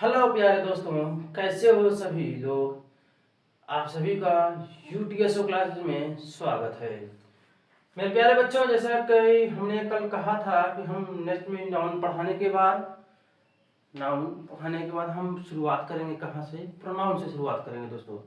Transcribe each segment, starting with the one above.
Hello प्यारे दोस्तों, कैसे हो सभी लोग। आप सभी का यूटीएसओ क्लासेस में स्वागत है। मेरे प्यारे बच्चों, जैसा कि हमने कल कहा था कि हम नेक्स्ट में नाउन पढ़ाने के बाद हम शुरुआत करेंगे कहाँ से, प्रोनाउन से शुरुआत करेंगे दोस्तों।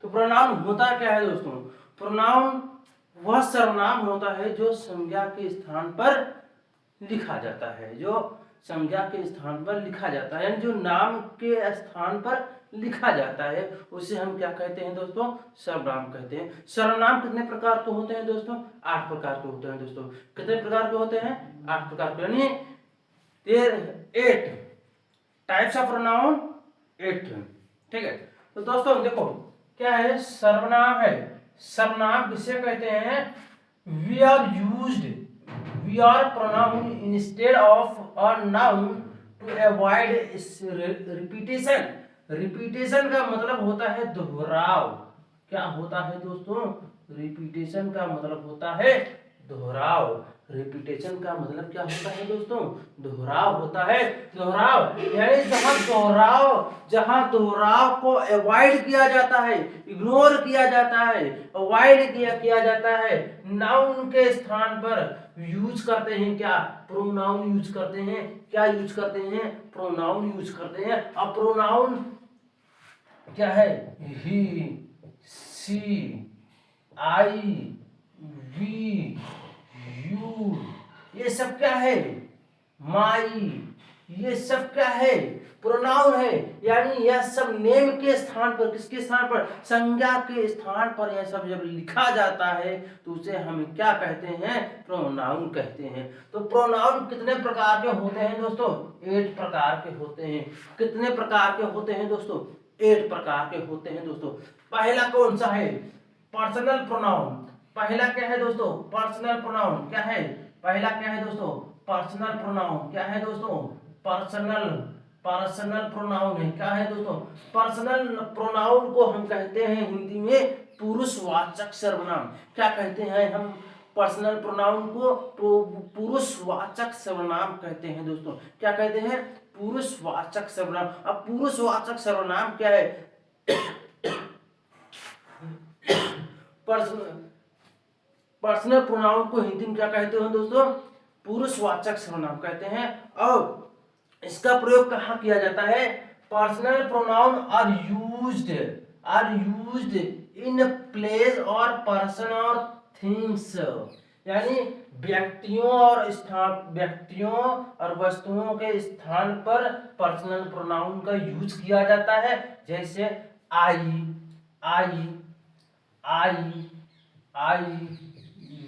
तो प्रोनाउन होता क्या है दोस्तों? प्रोनाउन वह सर्वनाम होता है जो संज्ञा के स्थान पर लिखा जाता है, जो संज्ञा के स्थान पर लिखा जाता है, यानी जो नाम के स्थान पर लिखा जाता है उसे हम क्या कहते हैं दोस्तों? सर्वनाम कहते हैं। सर्वनाम कितने प्रकार के होते हैं दोस्तों? 8 प्रकार के होते हैं दोस्तों। कितने प्रकार के होते हैं? 8 प्रकार के, यानी 8 टाइप्स ऑफ प्रोनाउन, 8। ठीक है, तो दोस्तों देखो क्या है, सर्वनाम है। सर्वनाम किसे कहते हैं? we are pronoun instead of a noun to avoid repetition। Repetition का मतलब होता है दोहराव। क्या होता है दोस्तों? रिपीटेशन का मतलब होता है दोहराव। रिपीटेशन का मतलब क्या होता है दोस्तों? दोहराव होता है। दोहराव यानी जहां दोहराव को अवॉइड किया जाता है, इग्नोर किया जाता है, अवॉइड किया जाता है, नाउन के स्थान पर यूज करते हैं क्या? प्रोनाउन यूज करते हैं। क्या यूज करते हैं? प्रोनाउन यूज करते हैं। अब प्रोनाउन क्या है? ही, सी, आई, वी, यू, ये सब क्या है? माई, ये सब क्या है? प्रोनाउन है। यानी यह सब नेम के स्थान पर, किसके स्थान पर? संज्ञा के स्थान पर यह सब जब लिखा जाता है तो उसे हम क्या कहते हैं? प्रोनाउन कहते हैं। तो प्रोनाउन कितने प्रकार के होते हैं दोस्तों? 8 प्रकार के होते हैं। कितने प्रकार के होते हैं दोस्तों? 8 प्रकार के होते हैं दोस्तों। पहला कौन सा है? Personal pronoun. पहला क्या है दोस्तों? Personal pronoun. क्या है? पहला क्या है दोस्तों? Personal pronoun. क्या है दोस्तों? पर्सनल प्रोनाउन है। क्या है दोस्तों? पर्सनल प्रोनाउन को हम कहते हैं हिंदी में पुरुषवाचक सर्वनाम। क्या कहते हैं हम? पर्सनल प्रोनाउन को पुरुषवाचक सर्वनाम कहते हैं दोस्तों। क्या कहते हैं? पुरुषवाचक सर्वनाम। अब पुरुषवाचक सर्वनाम क्या है? पर्सनल प्रोनाउन को हिंदी में क्या कहते हैं दोस्तों? पुरुषवाचक सर्वनाम कहते हैं। और इसका प्रयोग कहाँ किया जाता है? Personal pronoun are used in place और पर्सन और थिंग्स। यानी व्यक्तियों और वस्तुओं के स्थान पर पर्सनल प्रोनाउन का यूज किया जाता है। जैसे आई,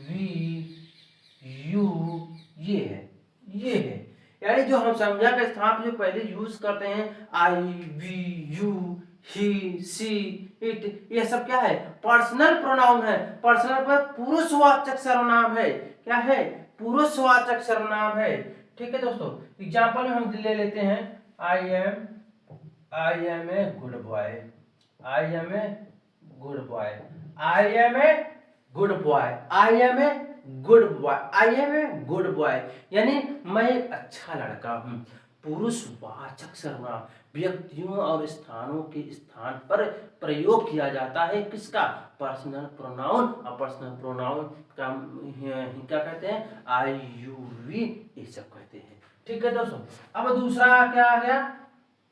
वी, यू, ये है। यानी जो हम संज्ञा के स्थान पर जो पहले यूज करते हैं, I, we, you, he, she, it, ये सब क्या है? पर्सनल प्रोनाउन है। पर्सनल पर पुरुषवाचक सर्वनाम है। क्या है? पुरुषवाचक सर्वनाम है। ठीक है दोस्तों, एग्जांपल में हम ले लेते हैं, I am a good boy. I am a good boy. यानी मैं एक अच्छा लड़का हूं। पुरुषवाचक सर्वनाम व्यक्तियों और स्थानों के स्थान पर प्रयोग किया जाता है। किसका? Personal pronoun. और पर्सनल प्रोनाउन का क्या कहते हैं? आई, यू, वी, ये सब कहते हैं। ठीक है दोस्तों, अब दूसरा क्या आ गया?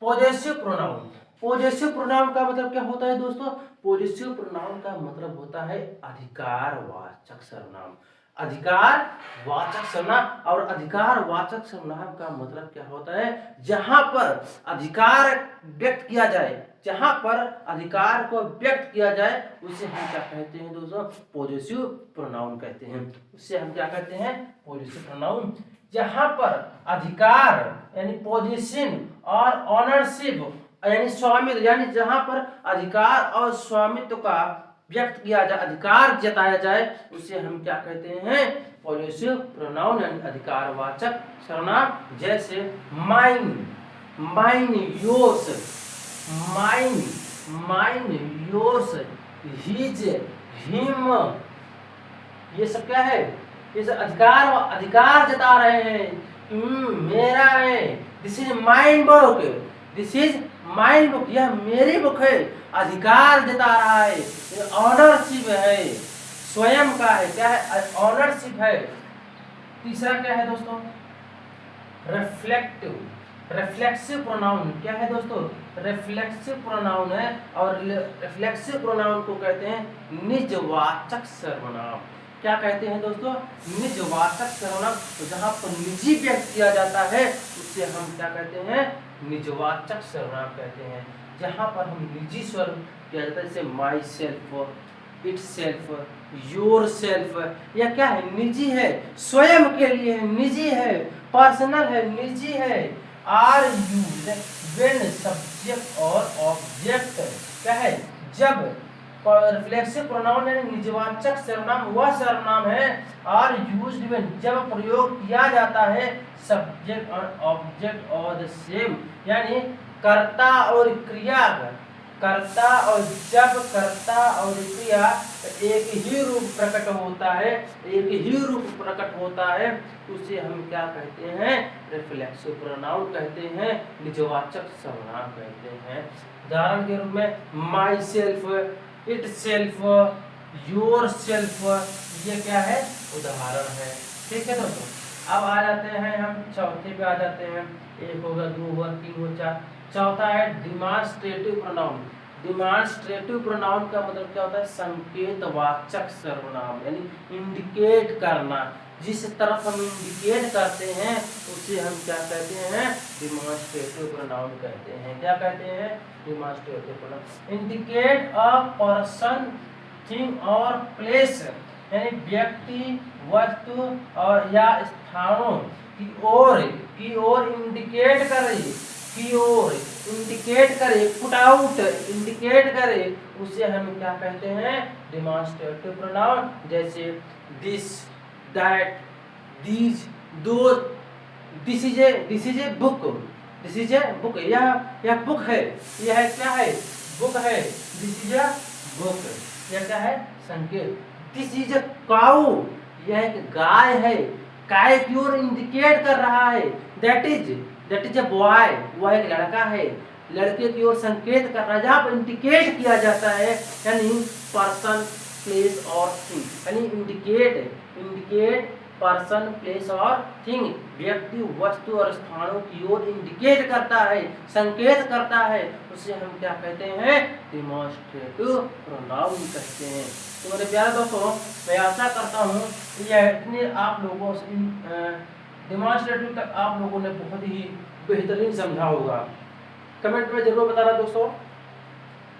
Possessive pronoun. पॉजेसिव प्रोनाउन का मतलब क्या होता है दोस्तों? पॉजेसिव प्रोनाउन का मतलब होता है अधिकारवाचक सर्वनाम। अधिकारवाचक सर्वनाम। और अधिकारवाचक सर्वनाम का मतलब क्या होता है? जहां पर अधिकार व्यक्त किया जाए, जहां पर अधिकार को व्यक्त किया जाए उसे हम क्या कहते हैं दोस्तों? पॉजेसिव प्रोनाउन कहते हैं। उससे हम क्या कहते हैं? Possessive pronoun. जहां पर अधिकार यानी पोजीशन और ऑनरशिप यानी स्वामित्व, यानी जहां पर अधिकार और स्वामित्व का व्यक्त किया जाए, अधिकार जताया जाए, उसे हम क्या कहते हैं? पॉजेसिव प्रोनाउन यानी अधिकारवाचक सर्वनाम। जैसे माइन, योर्स, हिज, हिम, ये सब क्या है? इस अधिकार जता रहे हैं। मेरा है, this is mine book, this is my book, यह मेरी बुक है, अधिकार जता रहा है, ऑनरशिप है, स्वयं का है, क्या है, ऑनरशिप है। तीसरा क्या है दोस्तों, रिफ्लेक्टिव, रिफ्लेक्सिव प्रोनाउन, क्या है दोस्तों, रिफ्लेक्सिव प्रोनाउन है, और रिफ्लेक्सिव प्रोनाउन को कहते हैं निजवाचक सर्वनाम। क्या कहते हैं दोस्तों, निजवाचक सर्वनाम। तो जहां पर निजी व्यक्त किया जाता है उससे हम क्या कहते हैं, निजवाचक सर्वनाम कहते हैं। जहां पर हम निजी स्वर किया जाता है, जैसे my self, it self, your self, यह क्या है, निजी है, स्वयं के लिए है, निजी है, पर्सनल है, निजी है। आर यूज्ड व्हेन सब्जेक्ट और ऑब्जेक्ट, क्या है, जब रिफ्लेक्सिव प्रोनाउन यानी निजवाचक सर्वनाम वह सर्वनाम है, आर यूज्ड व्हेन जब प्रयोग किया जाता है, सब्जेक्ट और ऑब्जेक्ट और द सेम, यानी कर्ता और क्रिया, कर्ता और जब कर्ता और क्रिया एक ही रूप प्रकट होता है, एक ही रूप प्रकट होता है, उसे हम क्या कहते हैं, रिफ्लेक्सिव प्रोनाउन कहते हैं, निजवाचक सर्वनाम कहते हैं। उदाहरण के रूप में my self, it self, your self, ये क्या है, उदाहरण है। ठीक है दोस्तों, अब आ जाते हैं हम चौथे पे आ जाते हैं। एक होगा, दो होगा, तीन होगा, चार। चौथा है डिमॉन्स्ट्रेटिव प्रोनाउन। डिमॉन्स्ट्रेटिव प्रोनाउन का मतलब क्या होता है, संकेतवाचक सर्वनाम, यानी इंडिकेट करना, जिस तरफ हम इंडिकेट करते हैं उसे हम क्या कहते हैं, डिमॉन्स्ट्रेटिव प्रोनाउन कहते हैं। क्या कहते हैं, demonstrative pronoun. Indicate a person, thing और प्लेस, यानी व्यक्ति, वस्तु और या स्थानों की ओर इंडिकेट करे, की ओर इंडिकेट करे, पुट आउट इंडिकेट करे, उसे हम क्या कहते हैं, डिमॉन्स्ट्रेटिव प्रोनाउन। जैसे दिस, दैट, दीज, दो, this is a book, this is a book, यह बुक है, यह क्या है, बुक है, दिस इज अ बुक, यह क्या है, संकेत। दिस इज अ काऊ, यह एक गाय है, गाय की ओर इंडिकेट कर रहा है। दैट इज अ बॉय, वह एक लड़का है, लड़के की ओर संकेत कर रहा है। जहाँ पर इंडिकेट किया जाता है, यानी पर्सन, प्लेस और थिंग, यानी इंडिकेट पर्सन, प्लेस और थिंग, व्यक्ति, वस्तु और स्थानों की ओर इंडिकेट करता है, संकेत करता है, उसे हम क्या कहते हैं, डिमॉन्स्ट्रेटिव प्रोनाउन कहते हैं। तो मेरे प्यारे दोस्तों, मैं आशा करता हूँ यह इतने आप लोगों से डिमॉन्स्ट्रेटिव तक आप लोगों ने बहुत ही बेहतरीन समझा होगा। कमेंट में जरूर बताना दोस्तों।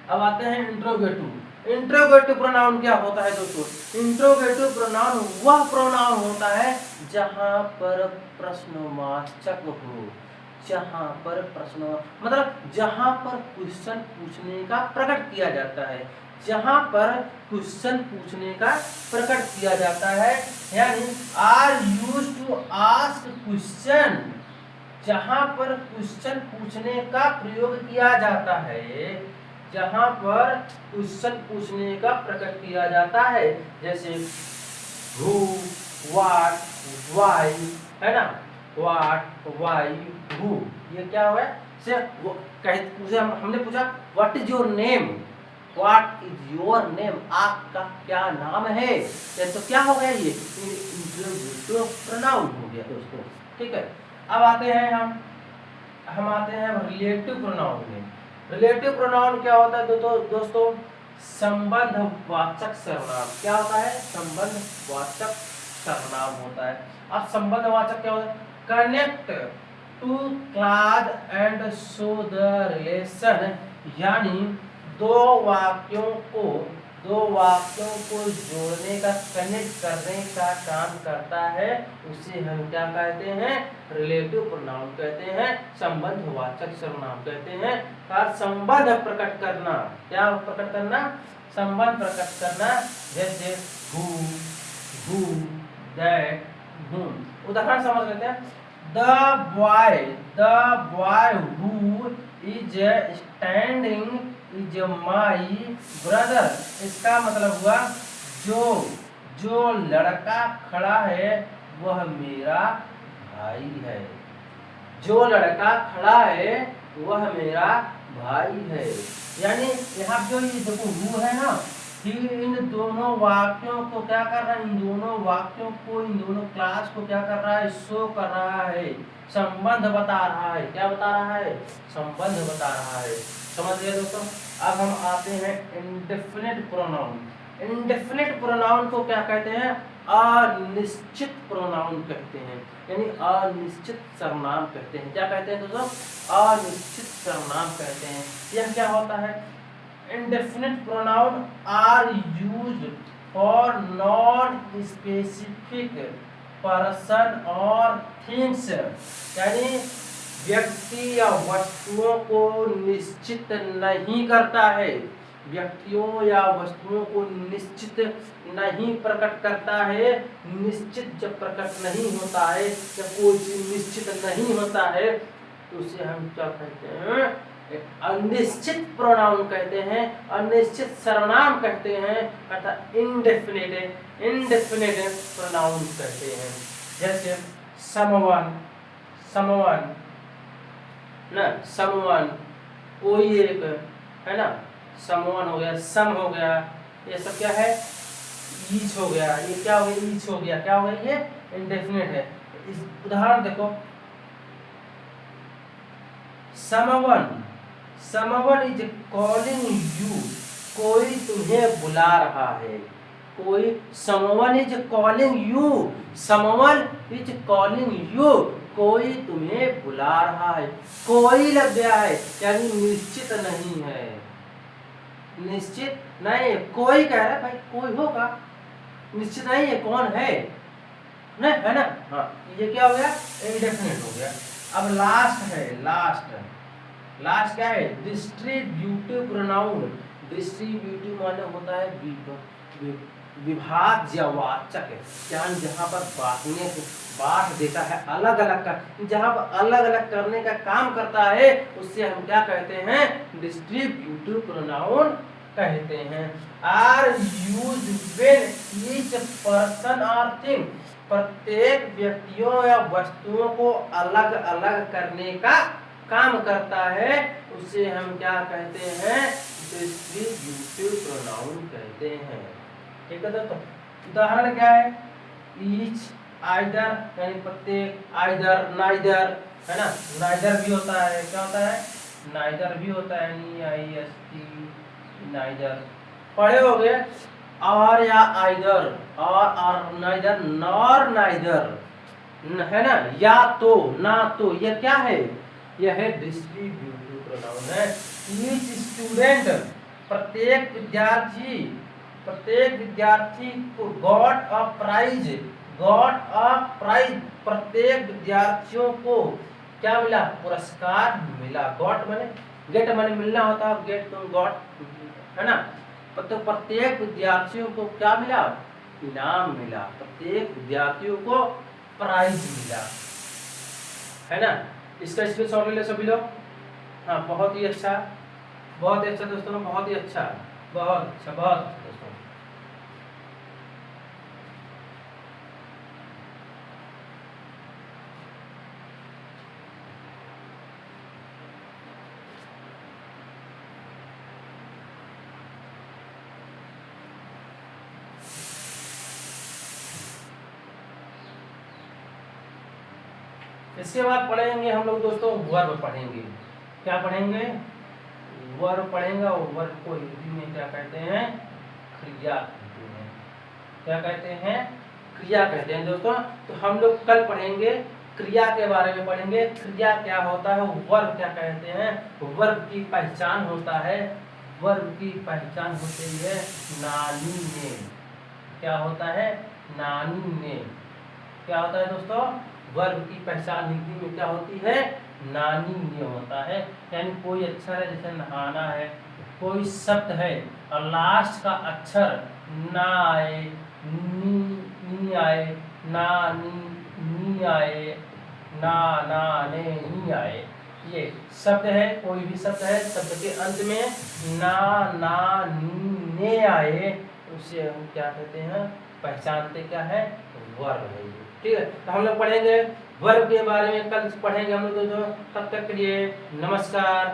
अब आते हैं इंट्रोगेटिव। इंट्रोगेटिव प्रोनाउन क्या होता है दोस्तों, इंट्रोगेटिव प्रोनाउन वह प्रोनाउन होता है जहां पर प्रश्नवाचक हो, जहां पर प्रश्न मतलब जहां पर क्वेश्चन पूछने का प्रकट किया जाता है, जहां पर क्वेश्चन पूछने का प्रकट किया जाता है, यानी are used to ask question, जहां पर क्वेश्चन पूछने का प्रयोग किया जाता है, जहां पर क्वेश्चन पूछने का प्रकट किया जाता है, जैसे हु, व्हाट, व्हाई, है ना, व्हाट, व्हाई, हु, ये क्या हुआ से हमने पूछा what is your name, what is your name, आपका क्या नाम है, तो क्या हो गया, ये इंट्रोगेटिव प्रोनाउन हो गया दोस्तों। ठीक है, अब आते हैं हम आते हैं रिलेटिव प्रोनाउन में। रिलेटिव प्रोनाउन क्या होता है दोस्तों, संबंधवाचक सर्वनाम। क्या होता है, संबंधवाचक सर्वनाम होता है। अब संबंधवाचक क्या होता है, connect two clause and show the relation, यानी दो वाक्यों को जोड़ने का, कनेक्ट करने का काम करता है, उसे हम क्या कहते हैं, रिलेटिव प्रोनाउन कहते हैं, संबंधवाचक सर्वनाम कहते हैं। और संबंध प्रकट करना, क्या प्रकट करना, संबंध प्रकट करना, जैसे हु, दैट, whom। उदाहरण समझ लेते हैं, the boy who is standing is my brother. इसका मतलब हुआ जो लड़का खड़ा है वह मेरा भाई है, जो लड़का खड़ा है वह मेरा भाई है। यानी यहाँ जो ये देखो हु है ना, ही इन दोनों वाक्यों को क्या कर रहा है, इन दोनों वाक्यों को, इन दोनों क्लास को क्या कर रहा है, शो कर रहा है, संबंध बता रहा है। क्या बता रहा है, संबंध बता रहा है। समझ गए दोस्तों। अब हम आते हैं इंडेफिनिट प्रोनाउन। इंडेफिनिट प्रोनाउन को क्या कहते हैं, अनिश्चित प्रोनाउन कहते हैं, यानी अनिश्चित सर्वनाम कहते हैं। क्या कहते हैं दोस्तों, अनिश्चित सर्वनाम कहते हैं। यह क्या होता है, indefinite pronoun are used for non-specific person or things, यानी व्यक्ति या वस्तुओं को निश्चित नहीं करता है, व्यक्तियों या वस्तुओं को निश्चित नहीं प्रकट करता है। निश्चित जब प्रकट नहीं होता है, जब कोई चीज निश्चित नहीं होता है, तो उसे हम क्या कहते हैं, अनिश्चित प्रोनाउन कहते हैं, अनिश्चित सर्वनाम कहते हैं, अर्थात इंडेफिनिट प्रोनाउन कहते हैं। जैसे समवन, समवन ना, समवन कोई एक है ना, समवन हो गया, सम हो गया, ये सब क्या है, ईच हो गया, ये क्या हो गया, ईच हो गया, क्या हो गया, ये इंडेफिनिट है। इस उदाहरण देखो, someone, someone is calling you, कोई तुम्हें बुला रहा है, कोई, someone is calling you, someone is calling you, कोई तुम्हें बुला रहा है। कोई लग गया है, यानी निश्चित नहीं है, निश्चित नहीं, कोई कह रहा है, भाई कोई होगा, निश्चित नहीं है कौन है, नहीं है ना। हाँ, ये क्या हो गया, इंडेफिनिट हो गया। अब लास्ट है, लास्ट, लास्ट क्या है, डिस्ट्रीब्यूटिव प्रोनाउन। डिस्ट्रीब्यूटिव माने होता है विभाज्यवाचक, यानी जहाँ पर बांटने को, बांट देता है, अलग अलग का, जहाँ पर अलग अलग करने का काम करता है, उससे हम क्या कहते हैं, डिस्ट्रीब्यूटिव प्रोनाउन कहते हैं। Are used when each person और थिंग, प्रत्येक व्यक्तियों या वस्तुओं को अलग अलग करने का काम करता है, उसे हम क्या कहते हैं, डिस्ट्रीब्यूटिव प्रोनाउन कहते हैं। ठीक है दोस्तों। उदाहरण क्या है, ईच, आइदर यानी प्रत्येक, आइदर, नाइदर है ना, नाइदर भी होता है, क्या होता है, नाइदर भी होता है, NIST, नाइदर। पढ़े हो गए, और या आइदर, और नाइदर, नॉर नाइदर है ना, या तो, ना तो, यह क्या है, यह है डिस्ट्रीब्यूटिव प्रोनाउन है। ईच स्टूडेंट, प्रत्येक विद्यार्थी, प्रत्येक विद्यार्थी को got a prize, got a prize, प्रत्येक विद्यार्थियों को क्या मिला, पुरस्कार मिला। गॉट माने गेट, माने मिलना होता है, गेट तो गॉट है ना। तो प्रत्येक विद्यार्थियों को क्या मिला, इनाम मिला, प्रत्येक विद्यार्थियों को प्राइज मिला, है ना। इसका स्क्रीनशॉट ले लो सभी लोग। हाँ, बहुत ही अच्छा, बहुत ही अच्छा दोस्तों, बहुत ही अच्छा, बहुत अच्छा, बहुत अच्छा दोस्तों। इसके बाद पढ़ेंगे हम लोग दोस्तों, वर्ब पढ़ेंगे। क्या पढ़ेंगे, वर्ब पढ़ेंगे, और वर्ब को हिंदी में क्या कहते हैं, क्रिया कहते हैं। क्या कहते हैं, क्रिया कहते हैं दोस्तों। तो हम लोग कल पढ़ेंगे, क्रिया के बारे में पढ़ेंगे, क्रिया क्या होता है, वर्ब क्या कहते हैं, वर्ब की पहचान होता है, वर्ब की पहचान होती है नानी ने। क्या होता है, नानी ने। क्या होता है दोस्तों, वर्ब की पहचान हिंदी में क्या होती है, नानी ने होता है। यानी कोई अक्षर है, जैसे नहाना है, कोई शब्द है और लास्ट का अक्षर ना आए, नी आए, ना नी आए, ना ने नी आए, ये शब्द है, कोई भी शब्द है, शब्द के अंत में ना नी ने आए, उसे हम क्या कहते हैं, पहचानते क्या है, वर्ब है। ठीक है, तो हम लोग पढ़ेंगे वर्ब के बारे में, कल पढ़ेंगे हम लोग। तब तक के लिए नमस्कार।